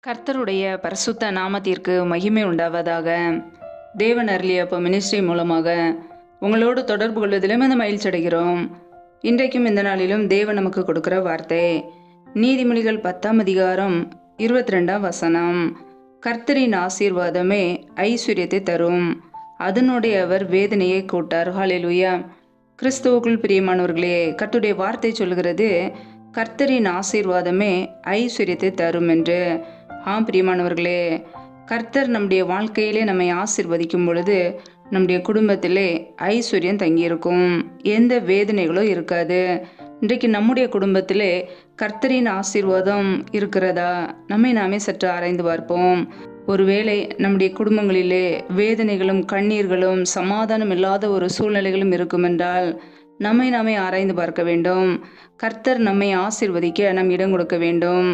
கர்த்தருடைய பரிசுத்த நாமத்திற்கு மகிமை உண்டாவதாக. தேவன் அருளிய மினிஸ்ட்ரி மூலமாக உங்களோடு தொடர்பு கொள்வதிலும் இந்த மகிழ்ச்சி அடைகிறோம். இன்றைக்கும் இந்த நாளிலும் தேவன் நமக்கு கொடுக்கிற வார்த்தை நீதிமொழிகள் 10ஆம் அதிகாரம் 22ஆம் வசனம். கர்த்தரின் ஆசீர்வாதமே ஐஸ்வர்யத்தை தரும், அதனுடைய அவர் வேதனையை கூட்டார். ஹல்லேலூயா. கிறிஸ்துவுக்குள் பிரியமானவர்களே, கர்த்தருடைய வார்த்தை சொல்கிறது கர்த்தரின் ஆசீர்வாதமே ஐஸ்வர்யத்தை தரும் என்று. பிரியமானவர்களே, கர்த்தர் நம்முடைய வாழ்க்கையிலே நம்மை ஆசீர்வதிக்கும் பொழுது நம்முடைய குடும்பத்திலே ஐஸ்வர்யம் தங்கியிருக்கும், எந்த வேதனைகளும் இருக்காது. இன்றைக்கு நம்முடைய குடும்பத்திலே கர்த்தரின் ஆசீர்வாதம் இருக்கிறதா? நம்மை நாமே சற்று ஆராய்ந்து பார்ப்போம். ஒருவேளை நம்முடைய குடும்பங்களிலே வேதனைகளும் கண்ணீர்களும் சமாதானம் இல்லாத ஒரு சூழ்நிலைகளும் இருக்கும் என்றால் நம்மை நாமே ஆராய்ந்து பார்க்க வேண்டும். கர்த்தர் நம்மை ஆசீர்வதிக்க நம் இடம் கொடுக்க வேண்டும்.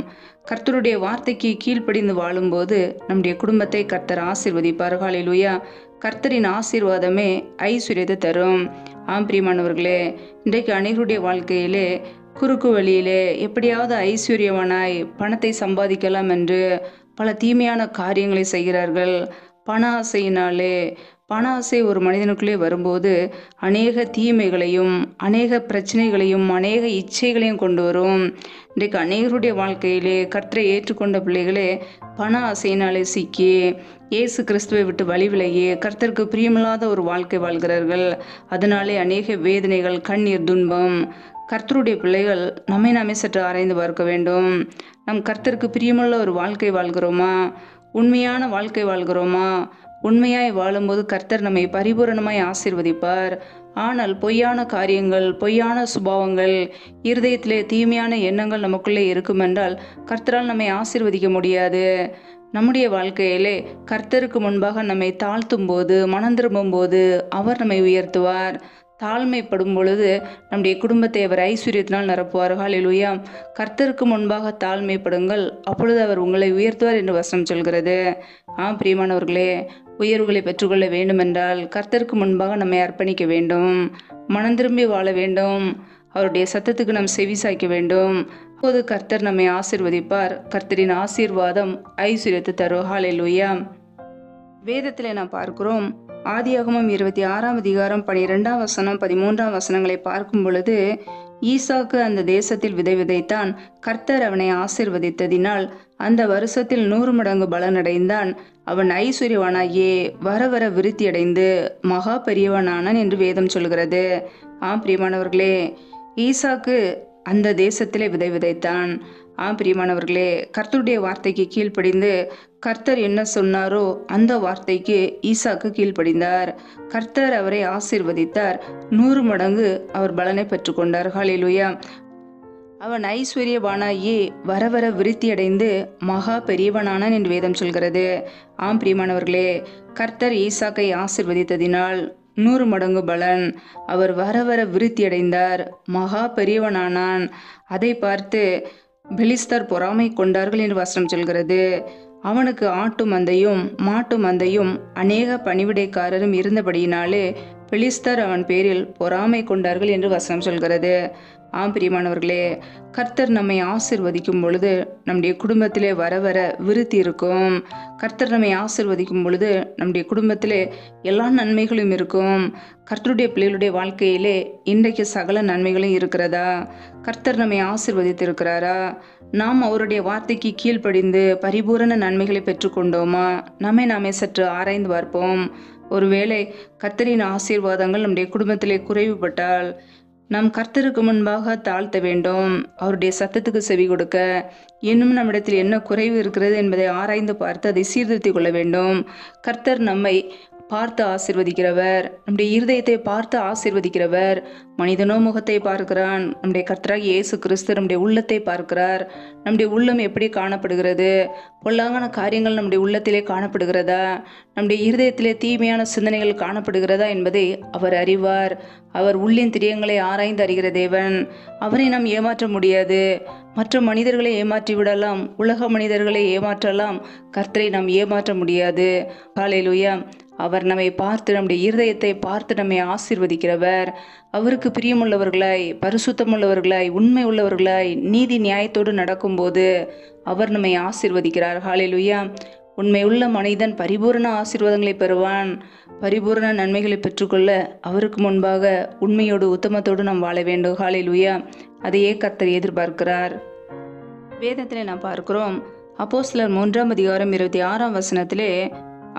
கர்த்தருடைய வார்த்தைக்கு கீழ்ப்படிந்து வாழும்போது நம்முடைய குடும்பத்தை கர்த்தர் ஆசீர்வதிப்பார். ஹல்லேலூயா. கர்த்தரின் ஆசீர்வாதமே ஐஸ்வர்யத்தை தரும். பிரியமானவர்களே, இன்றைக்கு அனைவருடைய வாழ்க்கையிலே குறுக்கு வழியிலே எப்படியாவது ஐஸ்வர்யவானாய் பணத்தை சம்பாதிக்கலாம் என்று பல தீமையான காரியங்களை செய்கிறார்கள். பண ஆசையினாலே, பண ஆசை ஒரு மனிதனுக்குள்ளே வரும்போது அநேக தீமைகளையும் அநேக பிரச்சனைகளையும் அநேக இச்சைகளையும் கொண்டு வரும். இன்றைக்கு அநேகருடைய வாழ்க்கையிலே கர்த்தரை ஏற்றுக்கொண்ட பிள்ளைகளே பண ஆசையினாலே சிக்கி இயேசு கிறிஸ்துவை விட்டு வழி விலகி கர்த்தருக்கு பிரியமில்லாத ஒரு வாழ்க்கை வாழ்கிறார்கள். அதனாலே அநேக வேதனைகள், கண்ணீர், துன்பம். கர்த்தருடைய பிள்ளைகள் நம்மை நாமே சற்று ஆராய்ந்து பார்க்க வேண்டும். நம் கர்த்தருக்கு பிரியமுள்ள ஒரு வாழ்க்கை வாழ்கிறோமா? உண்மையான வாழ்க்கை வாழ்கிறோமா? உண்மையாய் வாழும்போது கர்த்தர் நம்மை பரிபூரணமாய் ஆசீர்வதிப்பார். ஆனால் பொய்யான காரியங்கள், பொய்யான சுபாவங்கள், இருதயத்திலே தீமையான எண்ணங்கள் நமக்குள்ளே இருக்கும் என்றால் கர்த்தரால் நம்மை ஆசீர்வதிக்க முடியாது. நம்முடைய வாழ்க்கையிலே கர்த்தருக்கு முன்பாக நம்மை தாழ்த்தும் போது, மனம் திரும்பும் போது அவர் நம்மை உயர்த்துவார். தாழ்மைப்படும் பொழுது நம்முடைய குடும்பத்தை அவர் ஐஸ்வர்யத்தினால் நிரப்புவார். ஹல்லேலூயா. கர்த்தருக்கு முன்பாக தாழ்மைப்படுங்கள், அப்பொழுது அவர் உங்களை உயர்த்துவார் என்று வசனம் சொல்கிறது. பிரியமானவர்களே, உயர்வுகளை பெற்றுக்கொள்ள வேண்டுமென்றால் கர்த்தருக்கு முன்பாக நம்மை அர்ப்பணிக்க வேண்டும், மனம் திரும்பி வாழ வேண்டும், அவருடைய சத்தத்துக்கு நாம் செவி சாய்க்க வேண்டும். அப்போது கர்த்தர் நம்மை ஆசீர்வதிப்பார். கர்த்தரின் ஆசீர்வாதம் ஐஸ்வர்யத்தை தரும். ஹல்லேலூயா. வேதத்தில் நாம் பார்க்கிறோம், ஆதியாகமம் 26ஆம் அதிகாரம் 12ஆம் வசனம் 13ஆம் வசனங்களை பார்க்கும் பொழுது, ஈசாக்கு அந்த தேசத்தில் விதை விதைத்தான். கர்த்தர் அவனை ஆசீர்வதித்ததினால் அந்த வருஷத்தில் 100 மடங்கு பலனடைந்தான். அவன் ஐஸ்வர்யவானாகியே வர வர விருத்தியடைந்து மகா பெரியவனானான் என்று வேதம் சொல்கிறது. பிரியமானவர்களே, ஈசாக்கு அந்த தேசத்திலே விதை விதைத்தான். பிரியமானவர்களே, கர்த்தருடைய வார்த்தைக்கு கீழ்ப்படிந்து கர்த்தர் என்ன சொன்னாரோ அந்த வார்த்தைக்கு ஈசாக்கு கீழ்ப்படிந்தார். கர்த்தர் அவரை ஆசீர்வதித்தார். 100 மடங்கு அவர் பலனை பெற்றுக்கொண்டார். ஹல்லேலூயா. அவன் ஐஸ்வர்யவானாகி வர வர விருத்தியடைந்து மகா பெரியவனானான் என்று வேதம் சொல்கிறது. பிரியமானவர்களே, கர்த்தர் ஈசாக்கை ஆசீர்வதித்ததினால் 100 மடங்கு பலன். அவர் வர வர விருத்தியடைந்தார், மகா பெரியவனானான். அதை பார்த்து பெலிஸ்தர் பொறாமை கொண்டார்கள் என்று வசனம் சொல்கிறது. அவனுக்கு ஆட்டு மந்தையும் மாட்டு மந்தையும் அநேக பணிவிடைக்காரரும் இருந்தபடியினாலே பெலிஸ்தர் அவன் பேரில் பொறாமை கொண்டார்கள் என்று வசனம் சொல்கிறது. பிரியமானவர்களே, கர்த்தர் நம்மை ஆசீர்வதிக்கும் பொழுது நம்முடைய குடும்பத்திலே வர வர விருத்தி இருக்கும். கர்த்தர் நம்மை ஆசீர்வதிக்கும் பொழுது நம்முடைய குடும்பத்திலே எல்லா நன்மைகளும் இருக்கும். கர்த்தருடைய பிள்ளைகளுடைய வாழ்க்கையிலே இன்றைக்கு சகல நன்மைகளும் இருக்கிறதா? கர்த்தர் நம்மை ஆசீர்வதித்திருக்கிறாரா? நாம் அவருடைய வார்த்தைக்கு கீழ்ப்படிந்து பரிபூரண நன்மைகளை பெற்றுக்கொண்டோமா? நம்மை நாமே சற்று ஆராய்ந்து பார்ப்போம். ஒருவேளை கர்த்தரின் ஆசீர்வாதங்கள் நம்முடைய குடும்பத்திலே குறைவுபட்டால் நாம் கர்த்தருக்கு முன்பாக தாழ்த்த வேண்டும். அவருடைய சத்தத்துக்கு செவி கொடுக்க இன்னும் நம்மிடத்தில் என்ன குறைவு இருக்கிறது என்பதை ஆராய்ந்து பார்த்து அதை சீர்திருத்திக் கொள்ள வேண்டும். கர்த்தர் நம்மை பார்த்து ஆசீர்வதிக்கிறவர், நம்முடைய இருதயத்தை பார்த்து ஆசீர்வதிக்கிறவர். மனிதனோ முகத்தை பார்க்கிறான், நம்முடைய கர்த்தராகிய இயேசு கிறிஸ்து நம்முடைய உள்ளத்தை பார்க்கிறார். நம்முடைய உள்ளம் எப்படி காணப்படுகிறது? பொல்லாங்கான காரியங்கள் நம்முடைய உள்ளத்திலே காணப்படுகிறதா? நம்முடைய இருதயத்திலே தீமையான சிந்தனைகள் காணப்படுகிறதா என்பதை அவர் அறிவார். அவர் உள்ளின் திரியங்களை ஆராய்ந்து அறிகிற தேவன். அவரை நாம் ஏமாற்ற முடியாது. மற்ற மனிதர்களை ஏமாற்றி விடலாம், உலக மனிதர்களை ஏமாற்றலாம், கர்த்தரை நாம் ஏமாற்ற முடியாது. ஹல்லேலூயா. அவர் நம்மை பார்த்து நம்முடைய இருதயத்தை பார்த்து நம்மை ஆசீர்வதிக்கிறவர். அவருக்கு பிரியமுள்ளவர்களாய், பரிசுத்தமுள்ளவர்களாய், உண்மை உள்ளவர்களாய், நீதி நியாயத்தோடு நடக்கும்போது அவர் நம்மை ஆசீர்வதிக்கிறார். ஹல்லேலூயா. உண்மையுள்ள மனிதன் பரிபூரண ஆசீர்வாதங்களை பெறுவான். பரிபூரண நன்மைகளை பெற்றுக்கொள்ள அவருக்கு முன்பாக உண்மையோடு உத்தமத்தோடு நாம் வாழ வேண்டும். ஹல்லேலூயா. அதையே கர்த்தர் எதிர்பார்க்கிறார். வேதத்திலே நாம் பார்க்கிறோம், அப்போஸ்தலர் 3:26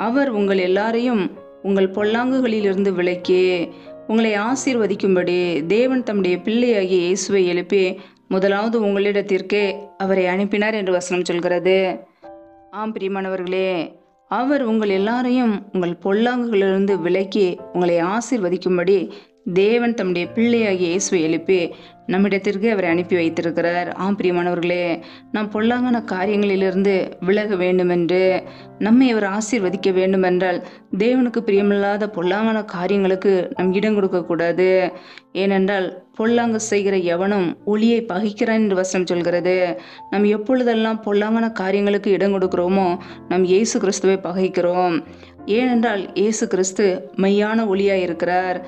அவர் உங்கள் எல்லாரையும் உங்கள் பொல்லாங்குகளிலிருந்து விலக்கி உங்களை ஆசீர்வதிக்கும்படி தேவன் தம்முடைய பிள்ளையாகிய இயேசுவை எழுப்பி முதலாவது உங்களிடத்திற்கே அவரை அனுப்பினார் என்று வசனம் சொல்கிறது. ஆம் பிரியமானவர்களே, அவர் உங்கள் எல்லாரையும் உங்கள் பொல்லாங்குகளிலிருந்து விலக்கி உங்களை ஆசீர்வதிக்கும்படி தேவன் தம்முடைய பிள்ளையாகிய இயேசுவை எழுப்பி நம்மிடத்திற்கு அவரை அனுப்பி வைத்திருக்கிறார். ஆம் பிரியமானவர்களே, நாம் பொல்லாங்கான காரியங்களிலிருந்து விலக வேண்டுமென்று, நம்மை அவர் ஆசீர்வதிக்க வேண்டுமென்றால் தேவனுக்கு பிரியமில்லாத பொல்லாங்கான காரியங்களுக்கு நம் இடம் கொடுக்கக்கூடாது. ஏனென்றால் பொல்லாங்கு செய்கிற எவனும் ஒளியை பகைக்கிறான் என்று வசனம் சொல்கிறது. நாம் எப்பொழுதெல்லாம் பொல்லாங்கான காரியங்களுக்கு இடம் கொடுக்கிறோமோ நாம் இயேசு கிறிஸ்துவை பகைக்கிறோம். ஏனென்றால் இயேசு கிறிஸ்து மெய்யான ஒளியாய் இருக்கிறார்.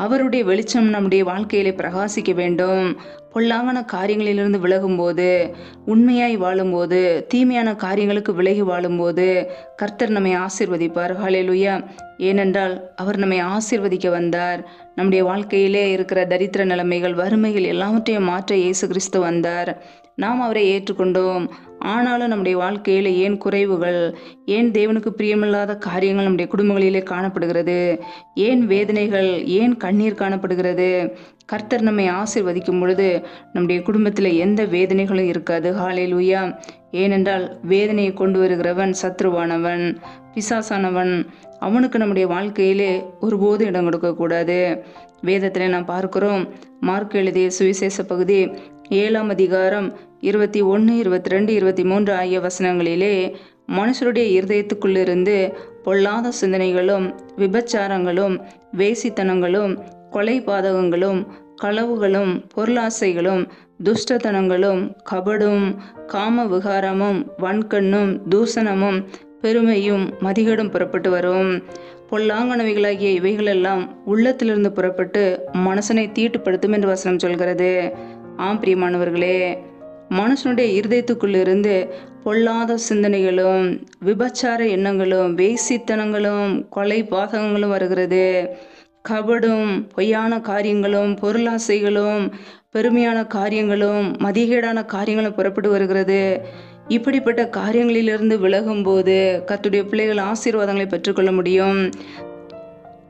அவருடைய வெளிச்சம் நம்முடைய வாழ்க்கையிலே பிரகாசிக்க வேண்டும். பொல்லாங்கான காரியங்களிலிருந்து விலகும்போது, உண்மையாய் வாழும்போது, தீமையான காரியங்களுக்கு விலகி வாழும்போது கர்த்தர் நம்மை ஆசீர்வதிப்பார். ஹல்லேலூயா. ஏனென்றால் அவர் நம்மை ஆசீர்வதிக்க வந்தார். நம்முடைய வாழ்க்கையிலே இருக்கிற தரித்திர நிலைமைகள், வறுமைகள் எல்லாவற்றையும் மாற்ற இயேசு கிறிஸ்து வந்தார். நாம் அவரை ஏற்றுக்கொண்டோம். ஆனாலும் நம்முடைய வாழ்க்கையில் ஏன் குறைவுகள், ஏன் தேவனுக்கு பிரியமில்லாத காரியங்கள் நம்முடைய குடும்பங்களிலே காணப்படுகிறது, ஏன் வேதனைகள், ஏன் கண்ணீர் காணப்படுகிறது? கர்த்தர் நம்மை ஆசீர்வதிக்கும் பொழுது நம்முடைய குடும்பத்தில் எந்த வேதனைகளும் இருக்காது. ஹல்லேலூயா. ஏனென்றால் வேதனையை கொண்டு வருகிறவன் சத்ருவானவன், பிசாசானவன். அவனுக்கு நம்முடைய வாழ்க்கையிலே ஒருபோதும் இடம் கொடுக்கக்கூடாது. வேதத்தில் நாம் பார்க்கிறோம், மார்க் எழுதிய சுவிசேஷ பகுதி 7 21, 22, 23 ஆகிய வசனங்களிலே மனுஷருடைய இருதயத்துக்குள்ளிருந்து பொல்லாத சிந்தனைகளும், விபச்சாரங்களும், வேசித்தனங்களும், கொலை பாதகங்களும், களவுகளும், பொருளாசைகளும், துஷ்டத்தனங்களும், கபடும், காம விகாரமும், வன்கண்ணும், தூசணமும், பெருமையும், மதிகேடும் புறப்பட்டு வரும். பொல்லாங்கனவைகளாகிய இவைகளெல்லாம் உள்ளத்திலிருந்து புறப்பட்டு மனுஷனை தீட்டுப்படுத்தும் என்று வசனம் சொல்கிறது. ஆம் பிரியமானவர்களே, மனுஷனுடைய இருதயத்துக்குள்ளிருந்து பொல்லாத சிந்தனைகளும், விபச்சார எண்ணங்களும், வேசித்தனங்களும், கொலை பாதகங்களும் வருகிறது. கபடும், பொய்யான காரியங்களும், பொருளாசைகளும், பெருமையான காரியங்களும், மதிகேடான காரியங்களும் புறப்பட்டு வருகிறது. இப்படிப்பட்ட காரியங்களிலிருந்து விலகும்போது கர்த்தருடைய பிள்ளைகள் ஆசீர்வாதங்களை பெற்றுக்கொள்ள முடியும்.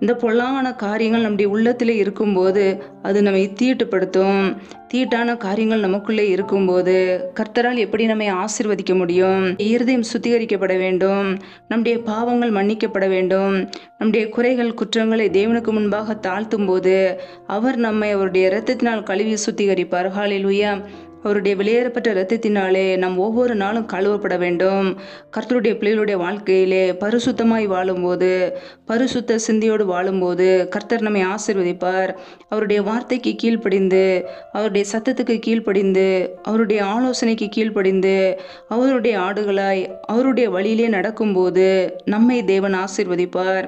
இந்த பொல்லாங்கான காரியங்கள் நம்முடைய உள்ளத்திலே இருக்கும்போது அது நம்மை தீட்டுப்படுத்தும். தீட்டான காரியங்கள் நமக்குள்ளே இருக்கும்போது கர்த்தரால் எப்படி நம்மை ஆசீர்வதிக்க முடியும்? இருதயம் சுத்திகரிக்கப்பட வேண்டும். நம்முடைய பாவங்கள் மன்னிக்கப்பட வேண்டும். நம்முடைய குறைகள், குற்றங்களை தேவனுக்கு முன்பாக தாழ்த்தும் போது அவர் நம்மை அவருடைய இரத்தத்தினால் கழுவி சுத்திகரிப்பார். ஹல்லேலூயா. அவருடைய வெளியேறப்பட்ட இரத்தத்தினாலே நாம் ஒவ்வொரு நாளும் கழுவப்பட வேண்டும். கர்த்தருடைய பிள்ளைகளுடைய வாழ்க்கையிலே பரிசுத்தமாய் வாழும்போது, பரிசுத்த சிந்தையோடு வாழும்போது கர்த்தர் நம்மை ஆசீர்வதிப்பார். அவருடைய வார்த்தைக்கு கீழ்ப்படிந்து, அவருடைய சத்தத்துக்கு கீழ்ப்படிந்து, அவருடைய ஆலோசனைக்கு கீழ்ப்படிந்து, அவருடைய ஆடுகளாய் அவருடைய வழியிலே நடக்கும்போது நம்மை தேவன் ஆசீர்வதிப்பார்.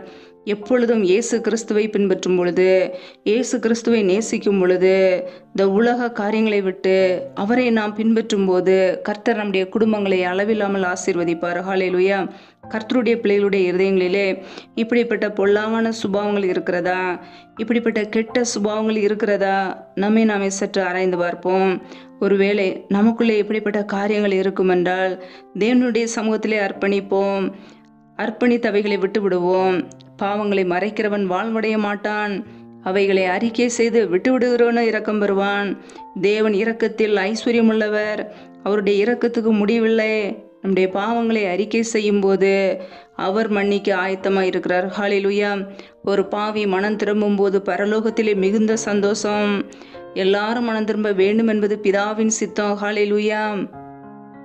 எப்பொழுதும் இயேசு கிறிஸ்துவை பின்பற்றும் பொழுது, இயேசு கிறிஸ்துவை நேசிக்கும் பொழுது, இந்த உலக காரியங்களை விட்டு அவரை நாம் பின்பற்றும் போது கர்த்தர் நம்முடைய குடும்பங்களை அளவில்லாமல் ஆசீர்வதிப்பார். ஹல்லேலூயா. கர்த்தருடைய பிள்ளைகளுடைய இருதயங்களிலே இப்படிப்பட்ட பொல்லாங்கான சுபாவங்கள் இருக்கிறதா? இப்படிப்பட்ட கெட்ட சுபாவங்கள் இருக்கிறதா? நாமே சற்று ஆராய்ந்து பார்ப்போம். ஒருவேளை நமக்குள்ளே இப்படிப்பட்ட காரியங்கள் இருக்குமென்றால் தேவனுடைய சமூகத்திலே அர்ப்பணிப்போம். அர்ப்பணித்தவைகளை விட்டு விடுவோம். பாவங்களை மறைக்கிறவன் வாழ்வடைய மாட்டான். அவைகளை அறிக்கை செய்து விட்டுவிடுகிறவனோ இரக்கம் பெறுவான். தேவன் இரக்கத்தில் ஐஸ்வர்யம் உள்ளவர். அவருடைய இரக்கத்துக்கு முடிவில்லை. நம்முடைய பாவங்களை அறிக்கை செய்யும் போது அவர் மன்னிக்க ஆயத்தமாக இருக்கிறார். ஹல்லேலூயா. ஒரு பாவி மனம் திரும்பும் போது பரலோகத்திலே மிகுந்த சந்தோஷம். எல்லாரும் மனம் திரும்ப வேண்டும் என்பது பிதாவின் சித்தம். ஹல்லேலூயா.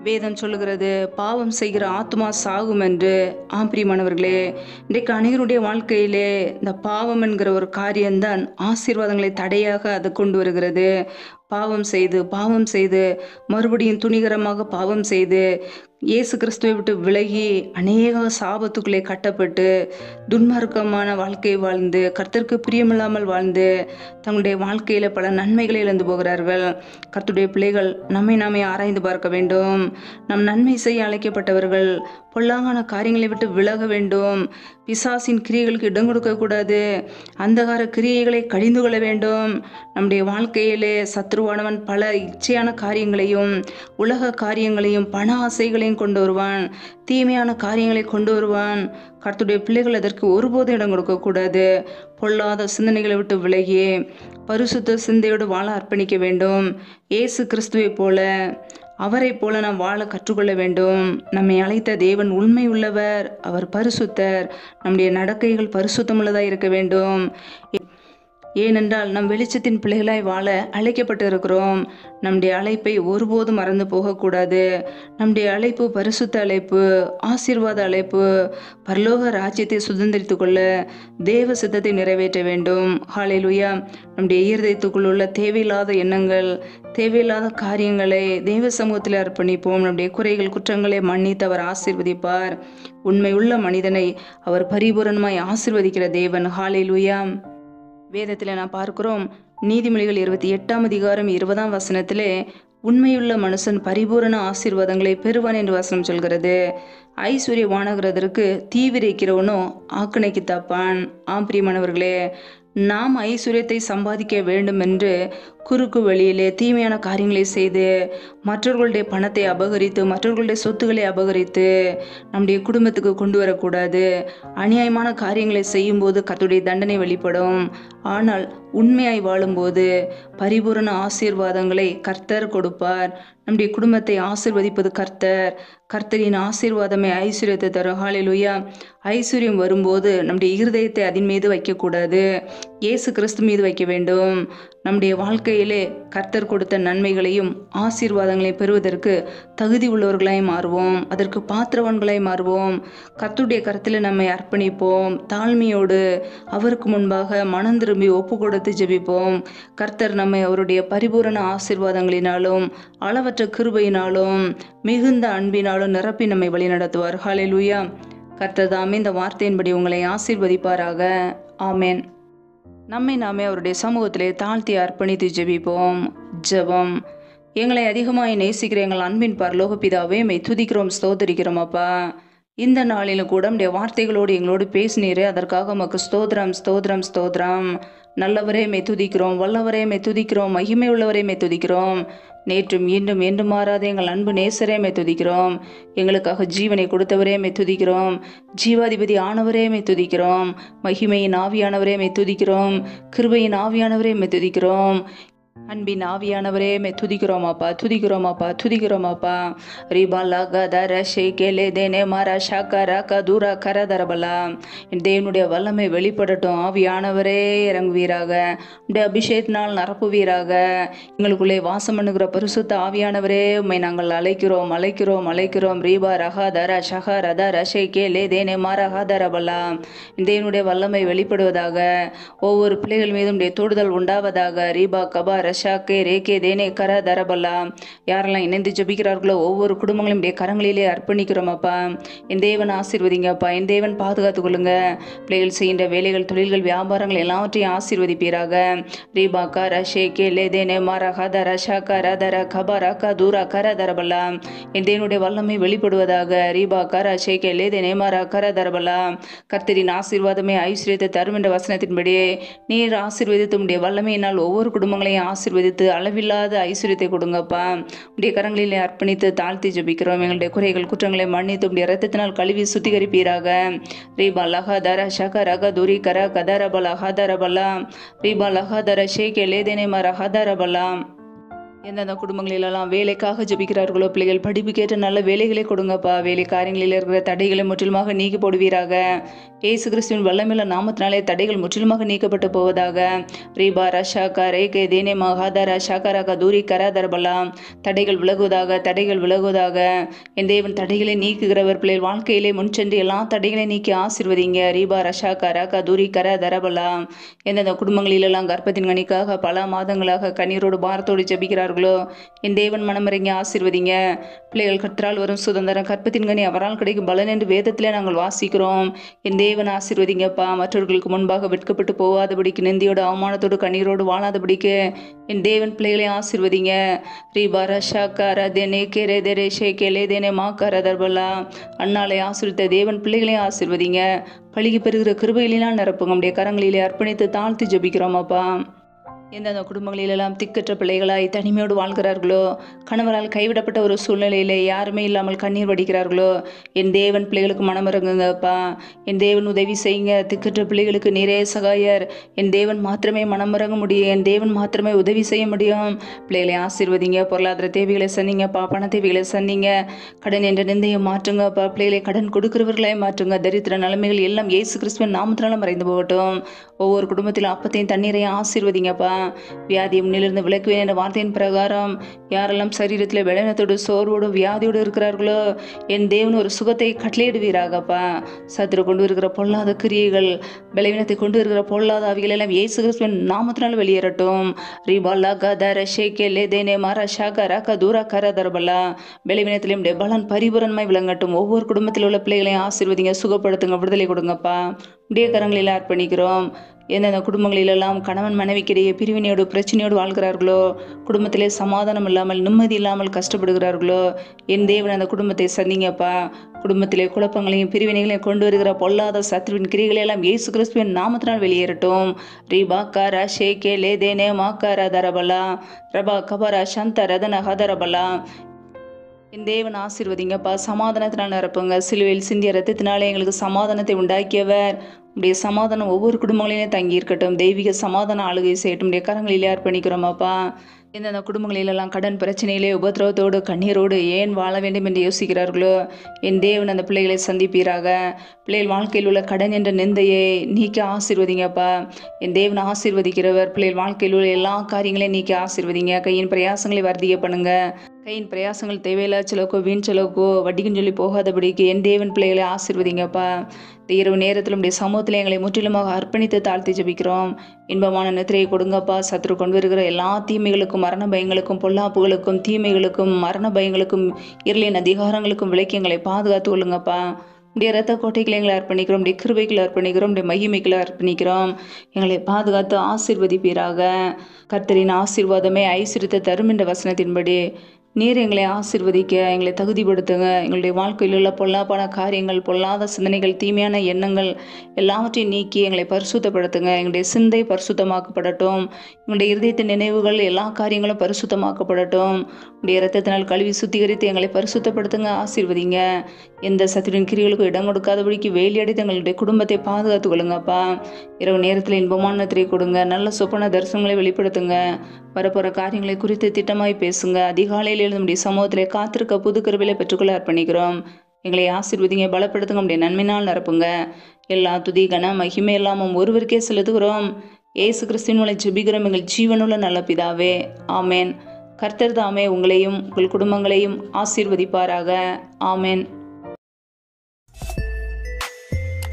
வேதம் சொல்லுகிறது, பாவம் செய்கிற ஆத்மா சாகும் என்று. ஆம் பிரியமானவர்களே, இன்றைக்கு அநேகருடைய வாழ்க்கையிலே இந்த பாவம் என்கிற ஒரு காரியம்தான் ஆசீர்வாதங்களை தடையாக அது கொண்டு வருகிறது. பாவம் செய்து மறுபடியும் துணிகரமாக பாவம் செய்து இயேசு கிறிஸ்துவை விட்டு விலகி அநேக சாபத்துக்குள்ளே கட்டப்பட்டு துன்மார்க்கமான வாழ்க்கை வாழ்ந்து கர்த்தருக்கு பிரியமில்லாமல் வாழ்ந்து தங்களுடைய வாழ்க்கையில் பல நன்மைகளை இழந்து போகிறார்கள். கர்த்தருடைய பிள்ளைகள் நம்மை நாமே ஆராய்ந்து பார்க்க வேண்டும். நம் நன்மை செய்ய அழைக்கப்பட்டவர்கள் பொல்லாங்கான காரியங்களை விட்டு விலக வேண்டும். பிசாசின் கிரியைகளுக்கு இடம் கொடுக்கக்கூடாது. அந்தகார கிரியைகளை கழிந்து கொள்ள வேண்டும். நம்முடைய வாழ்க்கையிலே சத்ருவானவன் பல இச்சையான காரியங்களையும் உலக காரியங்களையும் பண ஆசைகளையும் கொண்டு வருவான். தீமையான காரியங்களை கொண்டு வருவான். கர்த்தருடைய பிள்ளைகள் அதற்கு ஒருபோதும் இடம் கொடுக்கக்கூடாது. பொல்லாத சிந்தனைகளை விட்டு விலகி பரிசுத்த சிந்தையோடு வாழ அர்ப்பணிக்க வேண்டும். இயேசு கிறிஸ்துவை போல அவரை போல நாம் வாழ கற்றுக்கொள்ள வேண்டும். நம்மை அழைத்த தேவன் உண்மை உள்ளவர், அவர் பரிசுத்தர். நம்முடைய நடக்கைகள் பரிசுத்தமுள்ளதாக இருக்க வேண்டும். ஏனென்றால் நம் வெளிச்சத்தின் பிள்ளைகளாய் வாழ அழைக்கப்பட்டு இருக்கிறோம். நம்முடைய அழைப்பை ஒருபோதும் மறந்து போகக்கூடாது. நம்முடைய அழைப்பு பரிசுத்த அழைப்பு, ஆசீர்வாத அழைப்பு. பரலோக ராஜ்யத்தை சுதந்திரித்து கொள்ள தேவ சித்தத்தை நிறைவேற்ற வேண்டும். ஹல்லேலூயா. நம்முடைய இருதயத்துக்குள் உள்ள தேவையில்லாத எண்ணங்கள், தேவையில்லாத காரியங்களை தேவ சமூகத்தில் அர்ப்பணிப்போம். நம்முடைய குறைகள் குற்றங்களை மன்னித்து அவர் ஆசீர்வதிப்பார். உண்மையுள்ள மனிதனை அவர் பரிபூரணமாய் ஆசீர்வதிக்கிற தேவன். ஹல்லேலூயா. வேதத்தில் நான் பார்க்கிறோம், நீதிமொழிகள் 28ஆம் அதிகாரம் 20ஆம் வசனத்திலே உண்மையுள்ள மனுஷன் பரிபூரண ஆசீர்வாதங்களை பெறுவான் என்று வசனம் சொல்கிறது. ஐஸ்வர்யவானாகிறதற்கு தீவிரிக்கிறவனோ ஆக்கினைக்கு தப்பான். ஆம் பிரியமானவர்களே, நாம் ஐஸ்வர்யத்தை சம்பாதிக்க வேண்டும் என்று குறுக்கு வழியிலே தீமையான காரியங்களை செய்து மற்றவர்களுடைய பணத்தை அபகரித்து மற்றவர்களுடைய சொத்துக்களை அபகரித்து நம்முடைய குடும்பத்துக்கு கொண்டு வரக்கூடாது. அநியாயமான காரியங்களை செய்யும்போது கர்த்தருடைய தண்டனை வெளிப்படும். ஆனால் உண்மையாய் வாழும்போது பரிபூரண ஆசீர்வாதங்களை கர்த்தர் கொடுப்பார். நம்முடைய குடும்பத்தை ஆசீர்வதிப்பது கர்த்தர். கர்த்தரின் ஆசீர்வாதமே ஐஸ்வர்யத்தை தரும். ஹல்லேலூயா. ஐஸ்வர்யம் வரும்போது நம்முடைய இருதயத்தை அதன் மீது வைக்கக்கூடாது, இயேசு கிறிஸ்து மீது வைக்க வேண்டும். நம்முடைய வாழ்க்கையிலே கர்த்தர் கொடுத்த நன்மைகளையும் ஆசீர்வாதங்களையும் பெறுவதற்கு தகுதி உள்ளவர்களாய் மாறுவோம். அதற்கு பாத்திரவான்களாய் மாறுவோம். கர்த்தருடைய கரத்தில் நம்மை அர்ப்பணிப்போம். தாழ்மையோடு அவருக்கு முன்பாக மனம் திரும்பி ஒப்பு கொடுத்து ஜெபிப்போம். கர்த்தர் நம்மை அவருடைய பரிபூரண ஆசீர்வாதங்களினாலும் அளவற்ற கிருபையினாலும் மிகுந்த அன்பினாலும் நிரப்பி நம்மை வழி நடத்துவார். ஹல்லேலூயா. கர்த்தர் தாமே இந்த வார்த்தையின்படி உங்களை ஆசீர்வதிப்பாராக. ஆமேன். நம்மை நாமே அவருடைய சமூகத்திலே தாழ்த்தி அர்ப்பணித்து ஜெபிப்போம். ஜெபம். எங்களை அதிகமாய் நேசிக்கிற எங்கள் அன்பின் பரலோக பிதாவே, மெய் துதிக்கிறோம், ஸ்தோத்தரிக்கிறோம். அப்பா, இந்த நாளிலும் கூட நம்முடைய வார்த்தைகளோடு எங்களோடு பேசினீரே, அதற்காக உமக்கு ஸ்தோத்திரம், ஸ்தோத்திரம், ஸ்தோத்திரம். நல்லவரே மெய் துதிக்கிறோம், வல்லவரே மெய் துதிக்கிறோம், மகிமை உள்ளவரே மெய் துதிக்கிறோம். நேற்றும் இன்றும் என்று மாறாத எங்கள் அன்பு நேசரே மெய் துதிக்கிறோம். எங்களுக்காக ஜீவனை கொடுத்தவரே மெய் துதிக்கிறோம். ஜீவாதிபதி ஆனவரே மெய் துதிக்கிறோம். மகிமையின் ஆவியானவரே மெய் துதிக்கிறோம். கிருபையின் ஆவியானவரே மெய் துதிக்கிறோம். அன்பின் ஆவியானவரே மெய் துதிக்கிறோம் அப்பா, துதிக்கிறோம் அப்பா, துதிக்கிறோம் அப்பா. ரிபாலா கதர ஷேகேலே தேனே மாரா ஷாக்கரா கதூரா கரதரபலா. என் தேவனுடைய வல்லமை வெளிப்படட்டும். ஆவியானவரே இறங்குவீராக. உடைய அபிஷேகத்தினால் நிரப்புவீராக. எங்களுக்குள்ளே வாசம் பண்ணுகிற பரிசுத்த ஆவியானவரே, உம்மை நாங்கள் அழைக்கிறோம், அழைக்கிறோம், அழைக்கிறோம். ரீபா ரஹா தர ஷஹா ரத ரஷேகேலே தேனே மாரா ஹதரபலா. என் தேவனுடைய வல்லமை வெளிப்படுவதாக. ஒவ்வொரு பிள்ளைகள் மீதும் உடைய தொடுதல் உண்டாவதாக. ரீபா கபா ரஷாக்கே ரேகே தேனே கர தரபல்லா. யாரெல்லாம் இணைந்து ஜெபிக்கிறார்களோ ஒவ்வொரு குடும்பங்களும் உடைய கரங்களிலே அர்ப்பணிக்கிறோம் அப்பா. என் தேவன் ஆசீர்வதிங்கப்பா. என் தேவன் பாதுகாத்து கொள்ளுங்க. பிள்ளைகள் செய்கின்ற வேலைகள், தொழில்கள், வியாபாரங்கள் எல்லாவற்றையும் ஆசீர்வதிப்பீராக. ரீபா கர ஷேகே லே தேனே மாரா ஹத ரஷாக்கா ரதர கபரா கதூரா கர தரபல்லா. என் தேவனுடைய வல்லமை வெளிப்படுவதாக. ரீபா கர ஷேகே லே தேனே மாரா கர தரபல்லா. கர்த்தரின் ஆசீர்வாதமே ஐஸ்வர்யத்தை தரும் என்ற வசனத்தின்படி நீர் ஆசீர்வதித்து உடைய வல்லமையினால் ஒவ்வொரு குடும்பங்களையும் ஆசீர்வதித்து அளவில்லாத ஐஸ்வர்யத்தை கொடுங்கப்பா. உடைய கரங்களிலே அர்ப்பணித்து தாழ்த்தி ஜெபிக்கிறோம். எங்களுடைய குறைகள் குற்றங்களை மன்னித்து உடைய இரத்தத்தினால் கழுவி சுத்திகரிப்பீராக. ரீபா லஹா தர ஷக ரக துரி கர கதரபலா ஹதரபலா. ரீபா லஹா தர ஷேகே லேதேனே மர ஹதரபலா. எந்தெந்த குடும்பங்களிலெல்லாம் வேலைக்காக ஜெபிக்கிறார்களோ பிள்ளைகள் படிப்புக்கேற்ற நல்ல வேலைகளை கொடுங்கப்பா. வேலை காரியங்களில் இருக்கிற தடைகளை முற்றிலுமாக நீக்கி போடுவீராக. இயேசு கிறிஸ்துவின் வல்லமையுள்ள நாமத்தினாலே தடைகள் முற்றிலுமாக நீக்கப்பட்டு போவதாக. ரீபா ரஷாக்கா ரேகே தேனே மகாதர ஷாக்கராக தூரி கராதரபலா. தடைகள் விலகுவதாக, தடைகள் விலகுவதாக. என் தேவன் தடைகளை நீக்குகிறவர். பிள்ளைகள் வாழ்க்கையிலே முன்சென்று எல்லா தடைகளை நீக்கி ஆசீர்வதிங்க. ரீபா ரஷாக்கா ராக்கா தூரி கராதரபலா. எந்தெந்த குடும்பங்களிலெல்லாம் கர்ப்பத்தின் கனிக்காக பல மாதங்களாக கண்ணீரோடு பாரத்தோடு ஜெபிக்கிறார்கள் இருக்கிறார்களோ என் தேவன் மனமிறங்கி ஆசீர்வதிங்க. பிள்ளைகள் கர்த்தரால் வரும் சுதந்திரம், கற்பத்தின் கனி அவரால் கிடைக்கும் பலன் என்று வேதத்திலே நாங்கள் வாசிக்கிறோம். என் தேவன் ஆசீர்வதிங்கப்பா. மற்றவர்களுக்கு முன்பாக வெட்கப்பட்டு போகாதபடிக்கு, நிந்தியோடு அவமானத்தோடு கண்ணீரோடு வாழாதபடிக்கு என் தேவன் பிள்ளைகளை ஆசீர்வதிங்க. அண்ணாலை ஆசீர்வித்த தேவன் பிள்ளைகளை ஆசீர்வதிங்க. பழுகி பெறுகிற கிருபைகளினால் நிரப்புங்க. நம்முடைய கரங்களிலே அர்ப்பணித்து தாழ்த்தி ஜெபிக்கிறோம் அப்பா. எந்தெந்த குடும்பங்களிலெல்லாம் திக்கற்ற பிள்ளைகளாய் தனிமையோடு வாழ்கிறார்களோ, கணவரால் கைவிடப்பட்ட ஒரு சூழ்நிலையிலே யாருமே இல்லாமல் கண்ணீர் வடிக்கிறார்களோ, என் தேவன் பிள்ளைகளுக்கு மனமிறங்குங்கப்பா. என் தேவன் உதவி செய்யுங்க. திக்கற்ற பிள்ளைகளுக்கு நீரே சகாயர். என் தேவன் மாத்திரமே மனமிறங்க முடியும். என் தேவன் மாத்திரமே உதவி செய்ய முடியும். பிள்ளைகளை ஆசீர்வதிங்க. பொருளாதார தேவைகளை சந்திங்கப்பா. பண தேவைகளை சந்திங்க. கடன் என்ற நிந்தையை மாற்றுங்கப்பா. பிள்ளைகளை கடன் கொடுக்கிறவர்களே மாற்றுங்க. தரித்திர நிலைமைகள் எல்லாம் இயேசு கிறிஸ்துவின் நாமத்தினால மறைந்து போகட்டும். ஒவ்வொரு குடும்பத்திலும் அப்பத்தையும் தண்ணீரையும் ஆசீர்வதிங்கப்பா. வியாதியை முன்னிலிருந்து விலக்குவேன் என்ற வார்த்தையின் பிரகாரம் யாரெல்லாம் சரீரத்தில் பலவீனத்தோடு சோர்வோடு வியாதியோடு இருக்கிறார்களோ, என் தேவன் ஒரு சுகத்தை கட்டளையிடுவீராகப்பா. சத்துரு கொண்டு வருகிற பொல்லாத கிரியைகள், பலவீனத்தை கொண்டு வருகிற பொல்லாத ஆவிகள் எல்லாம் இயேசு கிறிஸ்துவின் நாமத்தினால் வெளியேறட்டும். பலவீனத்திலும் பலன் பரிபூரணமாய் விளங்கட்டும். ஒவ்வொரு குடும்பத்தில் உள்ள பிள்ளைகளையும் ஆசீர்வதிங்க. சுகப்படுத்துங்க. விடுதலை கொடுங்கப்பா. உடைய கரங்களில் அர்ப்பணிக்கிறோம். எந்தெந்த குடும்பங்களிலெல்லாம் கணவன் மனைவிக்கிடையே பிரிவினையோடு பிரச்சனையோடு வாழ்கிறார்களோ, குடும்பத்திலே சமாதானம் இல்லாமல் நிம்மதி இல்லாமல் கஷ்டப்படுகிறார்களோ, என் தேவன் அந்த குடும்பத்தை சந்திங்கப்பா. குடும்பத்திலே குழப்பங்களையும் பிரிவினைகளையும் கொண்டு வருகிற பொல்லாத சத்ருவின் கிரிகளை எல்லாம் இயேசு கிறிஸ்துவின் நாமத்தினால் வெளியேறட்டும். ரீபாக்காரா ஷேகே லேதேனே மாக்காரா தரபலா ரபா கபரா சந்த ரதன ஹதரபலா. என் தேவன் ஆசீர்வதிங்கப்பா. சமாதானத்தினால் நிரப்புங்க. சிலுவையில் சிந்திய ரத்தத்தினாலே எங்களுக்கு சமாதானத்தை உண்டாக்கியவர். உடைய சமாதானம் ஒவ்வொரு குடும்பங்களிலும் தங்கி இருக்கட்டும். தெய்வீக சமாதான ஆளுகை செய்யட்டும். உடைய கரங்களிலே அர்ப்பணிக்கிறோமாப்பா. எந்தெந்த குடும்பங்களிலெல்லாம் கடன் பிரச்சனையிலே உபத்திரவத்தோடு கண்ணீரோடு ஏன் வாழ வேண்டும் என்று யோசிக்கிறார்களோ, என் தேவன் அந்த பிள்ளைகளை சந்திப்பீராக. பிள்ளைகள் வாழ்க்கையில் உள்ள கடன் என்ற நிந்தையை நீக்கி ஆசீர்வதிங்கப்பா. என் தேவன் ஆசீர்வதிக்கிறவர். பிள்ளைகள் வாழ்க்கையில் உள்ள எல்லா காரியங்களையும் நீக்கி ஆசீர்வதிங்க. கையின் பிரயாசங்களை வர்த்திக்க பண்ணுங்க. கையின் பிரயாசங்கள் தேவையில்லா செலவுக்கோ வீண் செலவுக்கோ வட்டிக்குன்னு சொல்லி போகாதபடிக்கு என் தேவன் பிள்ளைகளை ஆசீர்வதிங்கப்பா. இந்த இரவு நேரத்தில் உடைய சமூகத்தில் எங்களை முற்றிலுமாக அர்ப்பணித்து தாழ்த்தி ஜெபிக்கிறோம். இன்பமான நித்திரையை கொடுங்கப்பா. சத்ரு கொண்டு வருகிற எல்லா தீமைகளுக்கும், மரண பயங்களுக்கும், பொல்லாப்புகளுக்கும், தீமைகளுக்கும், மரண பயங்களுக்கும், இருளின் அதிகாரங்களுக்கும் விலக்கி எங்களை பாதுகாத்து கொள்ளுங்கப்பா. உடைய இரத்த கோட்டைகளை எங்களை அர்ப்பணிக்கிறோம். உடைய கிருபைகளை அர்ப்பணிக்கிறோம். உடைய மகிமைகளை அர்ப்பணிக்கிறோம். எங்களை பாதுகாத்து ஆசீர்வதிப்பீராக. கர்த்தரின் ஆசீர்வாதமே ஐஸ்வரியத்தை தரும் என்ற வசனத்தின்படி நீர் எங்களை ஆசீர்வதிக்க எங்களை தகுதிப்படுத்துங்க. எங்களுடைய வாழ்க்கையில் உள்ள பொல்லாப்பான காரியங்கள், பொல்லாத சிந்தனைகள், தீமையான எண்ணங்கள் எல்லாவற்றையும் நீக்கி எங்களை பரிசுத்தப்படுத்துங்க. எங்களுடைய சிந்தை பரிசுத்தமாக்கப்படட்டும். எங்களுடைய இருதயத்தின் நினைவுகள் எல்லா காரியங்களும் பரிசுத்தமாக்கப்படட்டும். உடைய இரத்தத்தினால் கழுவி சுத்திகரித்து எங்களை பரிசுத்தப்படுத்துங்க. ஆசீர்வதிங்க. எந்த சத்துருவின் கிரிகளுக்கும் இடம் கொடுக்காதபடிக்கு வேலி அடித்து எங்களுடைய குடும்பத்தை பாதுகாத்து கொள்ளுங்கப்பா. இரவு நேரத்தில் இன்பமான நித்திரை கொடுங்க. நல்ல சொப்பன தரிசனங்களை வெளிப்படுத்துங்க. வரப்போகிற காரியங்களை குறித்து திட்டமாய் பேசுங்க. அதிகாலையில் நம்முடைய சமூகத்திலே காத்திருக்க புது கிருபையை பெற்றுக்கொள்ள அர்ப்பணிக்கிறோம். எங்களை ஆசீர்வதிங்க. பலப்படுத்துங்க. நம்முடைய நன்மையினால் நிரப்புங்க. எல்லா துதி கன மகிமை எல்லாமும் ஒருவருக்கே செலுத்துகிறோம். இயேசு கிறிஸ்துவின் மூலம் ஜெபிக்கிறோம் எங்கள் ஜீவனுள்ள நல்ல பிதாவே. ஆமேன். கர்த்தர் தாமே உங்களையும் உங்கள் குடும்பங்களையும் ஆசீர்வதிப்பாராக. ஆமேன்.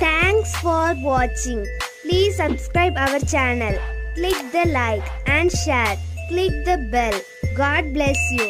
Thanks for watching. Please subscribe our channel. Click the like and share. Click the bell. God bless you.